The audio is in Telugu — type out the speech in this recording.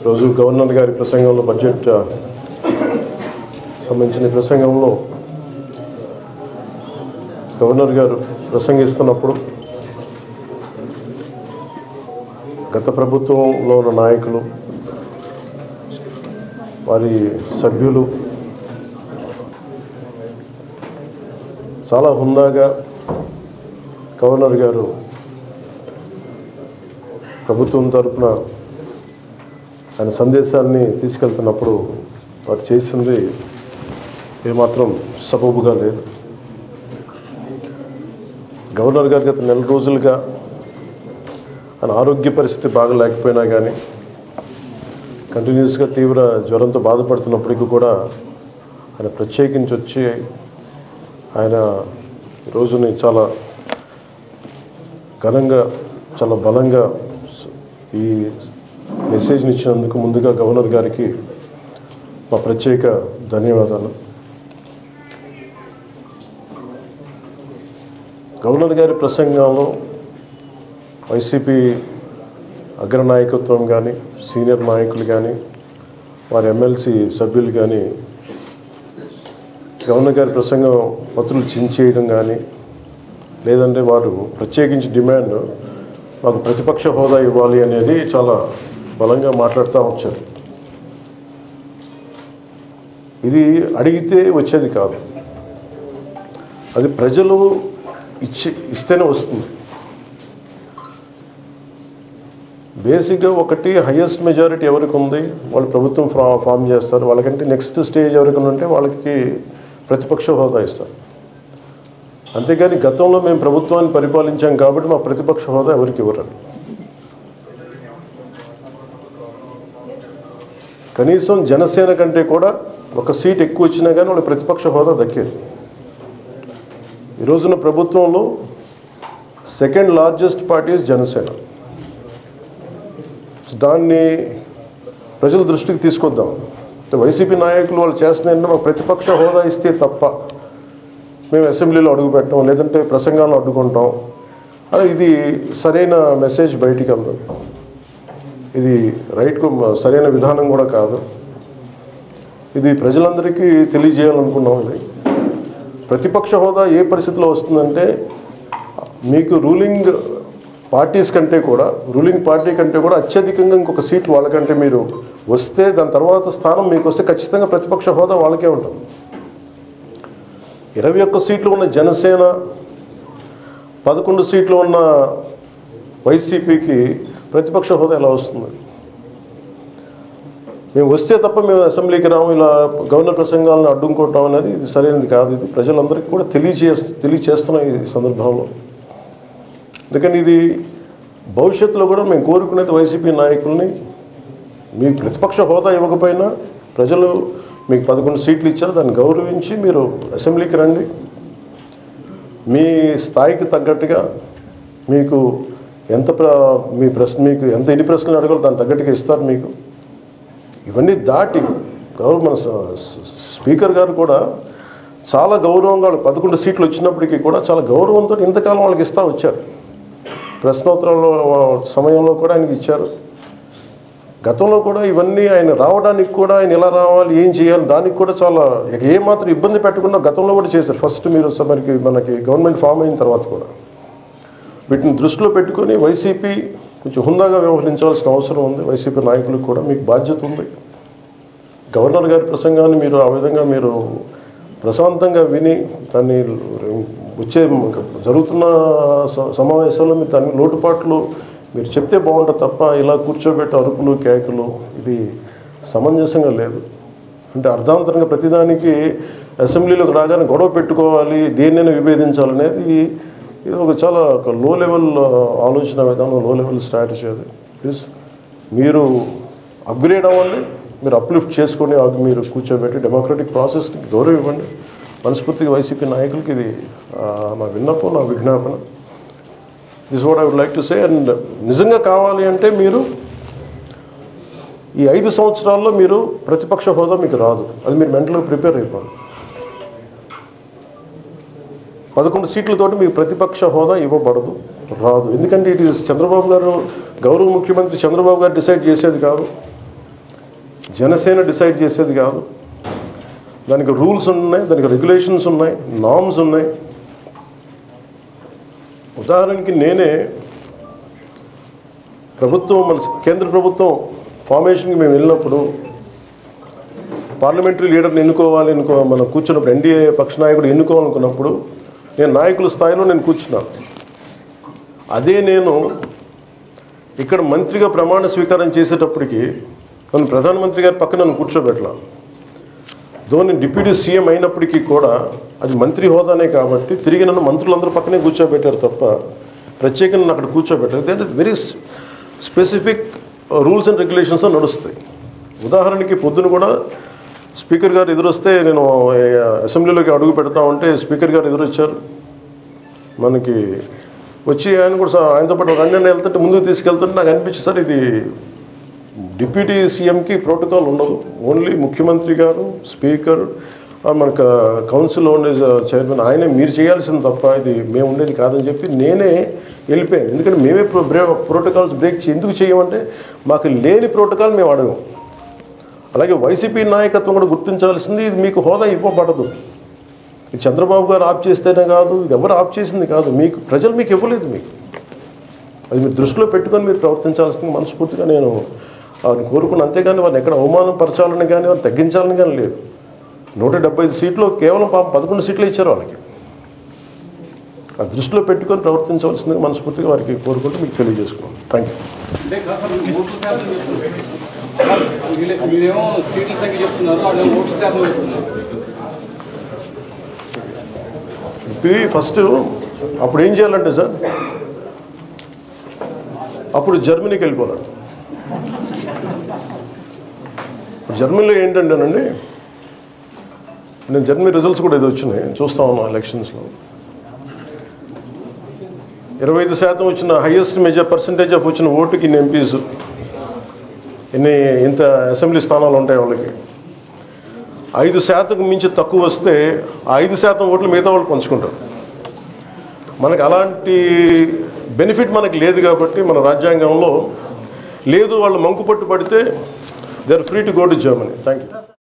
రోజు గవర్నర్ గారి ప్రసంగంలో బడ్జెట్ సంబంధించిన ప్రసంగంలో గవర్నర్ గారు ప్రసంగిస్తున్నప్పుడు గత ప్రభుత్వంలో ఉన్న నాయకులు వారి సభ్యులు చాలా హుందాగా గవర్నర్ గారు ప్రభుత్వం తరపున ఆయన సందేశాన్ని తీసుకెళ్తున్నప్పుడు వారు చేసింది ఏమాత్రం సబబుగా లేదు. గవర్నర్ గారు గత నెల రోజులుగా ఆయన ఆరోగ్య పరిస్థితి బాగా లేకపోయినా కానీ కంటిన్యూస్గా తీవ్ర జ్వరంతో బాధపడుతున్నప్పటికీ కూడా ఆయన ప్రత్యేకించి వచ్చి ఆయన రోజుని చాలా ఘనంగా చాలా బలంగా ఈ మెసేజ్ని ఇచ్చినందుకు ముందుగా గవర్నర్ గారికి మా ప్రత్యేక ధన్యవాదాలు. గవర్నర్ గారి ప్రసంగంలో వైసీపీ అగ్రనాయకత్వం కానీ సీనియర్ నాయకులు కానీ వారి ఎమ్మెల్సీ సభ్యులు కానీ గవర్నర్ గారి ప్రసంగం పత్రులు చించేయడం కానీ లేదంటే వారు ప్రత్యేకించి డిమాండ్ మాకు ప్రతిపక్ష హోదా ఇవ్వాలి అనేది చాలా బలంగా మాట్లాడుతూ వచ్చారు. ఇది అడిగితే వచ్చేది కాదు, అది ప్రజలు ఇస్తేనే వస్తుంది. బేసిక్గా ఒకటి హయ్యెస్ట్ మెజారిటీ ఎవరికి ఉంది వాళ్ళు ప్రభుత్వం ఫామ్ చేస్తారు, వాళ్ళకంటే నెక్స్ట్ స్టేజ్ ఎవరికి ఉంటే వాళ్ళకి ప్రతిపక్ష హోదా ఇస్తారు. అంతేగాని గతంలో మేము ప్రభుత్వాన్ని పరిపాలించాం కాబట్టి మా ప్రతిపక్ష హోదా ఎవరికి ఇవ్వరు. కనీసం జనసేన కంటే కూడా ఒక సీట్ ఎక్కువ వచ్చినా కానీ వాళ్ళకి ప్రతిపక్ష హోదా దక్కేది. ఈ రోజున ప్రభుత్వంలో సెకండ్ లార్జెస్ట్ పార్టీ జనసేన. దాన్ని ప్రజల దృష్టికి తీసుకొద్దాం. వైసీపీ నాయకులు వాళ్ళు చేస్తున్నారంటే మాకు ప్రతిపక్ష హోదా ఇస్తే తప్ప మేము అసెంబ్లీలో అడుగు పెట్టాం లేదంటే ప్రసంగాలను అడ్డుకుంటాం అని ఇది సరైన మెసేజ్ బయటికి వెళ్దాం. ఇది రైట్కు సరైన విధానం కూడా కాదు. ఇది ప్రజలందరికీ తెలియజేయాలనుకున్నాం. ఇది ప్రతిపక్ష హోదా ఏ పరిస్థితిలో వస్తుందంటే మీకు రూలింగ్ పార్టీ కంటే కూడా అత్యధికంగా ఇంకొక సీట్ వాళ్ళకంటే మీరు వస్తే దాని తర్వాత స్థానం మీకు వస్తే ఖచ్చితంగా ప్రతిపక్ష హోదా వాళ్ళకే ఉంటుంది. 21 సీట్లు ఉన్న జనసేన 11 సీట్లు ఉన్న వైసీపీకి ప్రతిపక్ష హోదా ఎలా వస్తుంది? మేము వస్తే తప్ప మేము అసెంబ్లీకి రాము, ఇలా గవర్నర్ ప్రసంగాలను అడ్డుకుంటాం అనేది ఇది సరైనది కాదు. ఇది ప్రజలందరికీ కూడా తెలియచేస్తున్నాం ఈ సందర్భంలో. అందుకని ఇది భవిష్యత్తులో కూడా మేము కోరుకునేది వైసీపీ నాయకుల్ని మీకు ప్రతిపక్ష హోదా ఇవ్వకపోయినా ప్రజలు మీకు 11 సీట్లు ఇచ్చారు, దాన్ని గౌరవించి మీరు అసెంబ్లీకి రండి. మీ స్థాయికి తగ్గట్టుగా మీకు మీకు ఎన్ని ప్రశ్నలు అడగాలో దాన్ని తగ్గట్టుగా ఇస్తారు మీకు. ఇవన్నీ దాటి మన స్పీకర్ గారు కూడా చాలా గౌరవంగా 11 సీట్లు వచ్చినప్పటికీ కూడా చాలా గౌరవంతో ఇంతకాలం వాళ్ళకి ఇస్తూ వచ్చారు. ప్రశ్నోత్తరాల సమయంలో కూడా ఆయనకి ఇచ్చారు. గతంలో కూడా ఇవన్నీ ఆయన రావడానికి కూడా ఆయన ఎలా రావాలి ఏం చేయాలి దానికి కూడా చాలా ఏమాత్రం ఇబ్బంది పెట్టకుండా గతంలో కూడా చేశారు. ఫస్ట్ మీరు మనకి గవర్నమెంట్ ఫామ్ అయిన తర్వాత కూడా వీటిని దృష్టిలో పెట్టుకొని వైసీపీ కొంచెం హుందాగా వ్యవహరించాల్సిన అవసరం ఉంది. వైసీపీ నాయకులకు కూడా మీకు బాధ్యత ఉంది. గవర్నర్ గారి ప్రసంగాన్ని మీరు ఆ విధంగా మీరు ప్రశాంతంగా విని దాన్ని వచ్చే జరుగుతున్న సమావేశాల్లో మీరు దాని లోటుపాట్లు మీరు చెప్తే బాగుంటుంది తప్ప ఇలా కూర్చోబెట్టి అరుపులు కేకలు ఇది సమంజసంగా లేదు. అంటే అర్ధాంతరంగా ప్రతిదానికి అసెంబ్లీలోకి రాగానే గొడవ పెట్టుకోవాలి, దేన్నైనా విభేదించాలనేది ఇది ఒక చాలా లో లెవెల్ ఆలోచన విధానం, లో లెవెల్ స్ట్రాటజీ. అది ప్లీజ్ మీరు అప్గ్రేడ్ అవ్వండి, మీరు అప్లిఫ్ట్ చేసుకొని మీరు కూర్చోబెట్టి డెమోక్రటిక్ ప్రాసెస్కి గౌరవం ఇవ్వండి. మనస్ఫూర్తిగా వైసీపీ నాయకులకి ఇది నా విన్నపం, నా విజ్ఞాపన. This what I would like to say. And నిజంగా కావాలి అంటే మీరు ఈ 5 సంవత్సరాల్లో మీరు ప్రతిపక్ష హోదా మీకు రాదు, అది మీరు మెంటల్గా ప్రిపేర్ అయిపోవాలి. 11 సీట్లతోటి మీకు ప్రతిపక్ష హోదా ఇవ్వబడదు, రాదు. ఎందుకంటే ఇట్ ఈస్ చంద్రబాబు గారు, గౌరవ ముఖ్యమంత్రి చంద్రబాబు గారు డిసైడ్ చేసేది కాదు. జనసేన డిసైడ్ చేసేది కాదు. దానికి రూల్స్ ఉన్నాయి, దానికి రెగ్యులేషన్స్ ఉన్నాయి, నార్మ్స్ ఉన్నాయి. ఉదాహరణకి నేనే ప్రభుత్వం, మన కేంద్ర ప్రభుత్వం ఫార్మేషన్కి మేము వెళ్ళినప్పుడు పార్లమెంటరీ లీడర్ని మనం కూర్చున్నప్పుడు ఎన్డీఏ పక్ష నాయకుడు ఎన్నుకోవాలనుకున్నప్పుడు నేను నాయకుల స్థాయిలో నేను కూర్చున్నాను. అదే నేను ఇక్కడ మంత్రిగా ప్రమాణ స్వీకారం చేసేటప్పటికి నన్ను ప్రధానమంత్రి గారి పక్కన నన్ను కూర్చోబెట్టలా. ధోని డిప్యూటీ సీఎం అయినప్పటికీ కూడా అది మంత్రి హోదానే కాబట్టి తిరిగి నన్ను మంత్రులందరూ పక్కనే కూర్చోబెట్టారు తప్ప ప్రత్యేకంగా నన్ను అక్కడ కూర్చోబెట్టారు. అంటే very specific rules and regulations నడుస్తాయి. ఉదాహరణకి పొద్దున కూడా స్పీకర్ గారు ఎదురొస్తే నేను అసెంబ్లీలోకి అడుగు పెడతా ఉంటే స్పీకర్ గారు ఎదురొచ్చారు. మనకి వచ్చి ఆయన కూడా ఆయనతో పాటు రండి వెళ్తుంటే ముందుకు తీసుకెళ్తుంటే నాకు అనిపించింది, సార్ ఇది డిప్యూటీ సీఎంకి ప్రోటోకాల్ ఉండదు. ఓన్లీ ముఖ్యమంత్రి గారు, స్పీకర్, మనకు కౌన్సిల్లో ఉండే చైర్మన్ ఆయనే మీరు చేయాల్సింది తప్ప ఇది మేము ఉండేది కాదని చెప్పి నేనే వెళ్ళిపోయాను. ఎందుకంటే మేమే ప్రోటోకాల్స్ బ్రేక్ ఎందుకు చేయమంటే మాకు లేని ప్రోటోకాల్ మేము అడగం. అలాగే వైసీపీ నాయకత్వం కూడా గుర్తించాల్సింది, ఇది మీకు హోదా ఇవ్వబడదు. ఇది చంద్రబాబు గారు ఆప్ చేస్తేనే కాదు, ఇది ఎవరు ఆప్ చేసింది కాదు, మీకు ప్రజలు మీకు ఇవ్వలేదు. మీకు అది మీరు దృష్టిలో పెట్టుకొని మీరు ప్రవర్తించాల్సింది మనస్ఫూర్తిగా నేను వారిని కోరుకున్నాను. అంతేగాని వారిని ఎక్కడ అవమానం పరచాలని కానీ వారిని తగ్గించాలని కానీ లేదు. 175 సీట్లు కేవలం 11 సీట్లు ఇచ్చారు వాళ్ళకి. ఆ దృష్టిలో పెట్టుకొని ప్రవర్తించవలసిందిగా మనస్ఫూర్తిగా వారికి కోరుకుంటూ మీకు తెలియజేసుకున్నాను. Thank you. ఫస్ట్ అప్పుడు ఏం చేయాలంటే సార్, అప్పుడు జర్మనీకి వెళ్ళిపోవాలి. జర్మనీలో ఏంటంటేనండి, నేను జర్మనీ రిజల్ట్స్ కూడా ఏదో వచ్చినాయి చూస్తా ఉన్నాను. ఎలక్షన్స్లో 25% వచ్చిన హైయెస్ట్ పర్సంటేజ్ ఆఫ్ వచ్చిన ఓటుకి ఇన్ని ఎంపీస్, ఇంత అసెంబ్లీ స్థానాలు ఉంటాయి వాళ్ళకి. 5% మించి తక్కువ వస్తే 5% ఓట్లు మిగతా వాళ్ళు పంచుకుంటారు. మనకు అలాంటి బెనిఫిట్ మనకు లేదు కాబట్టి మన రాజ్యాంగంలో లేదు. వాళ్ళు మంకు పట్టు పడితే they are free to go to Germany. Thank you.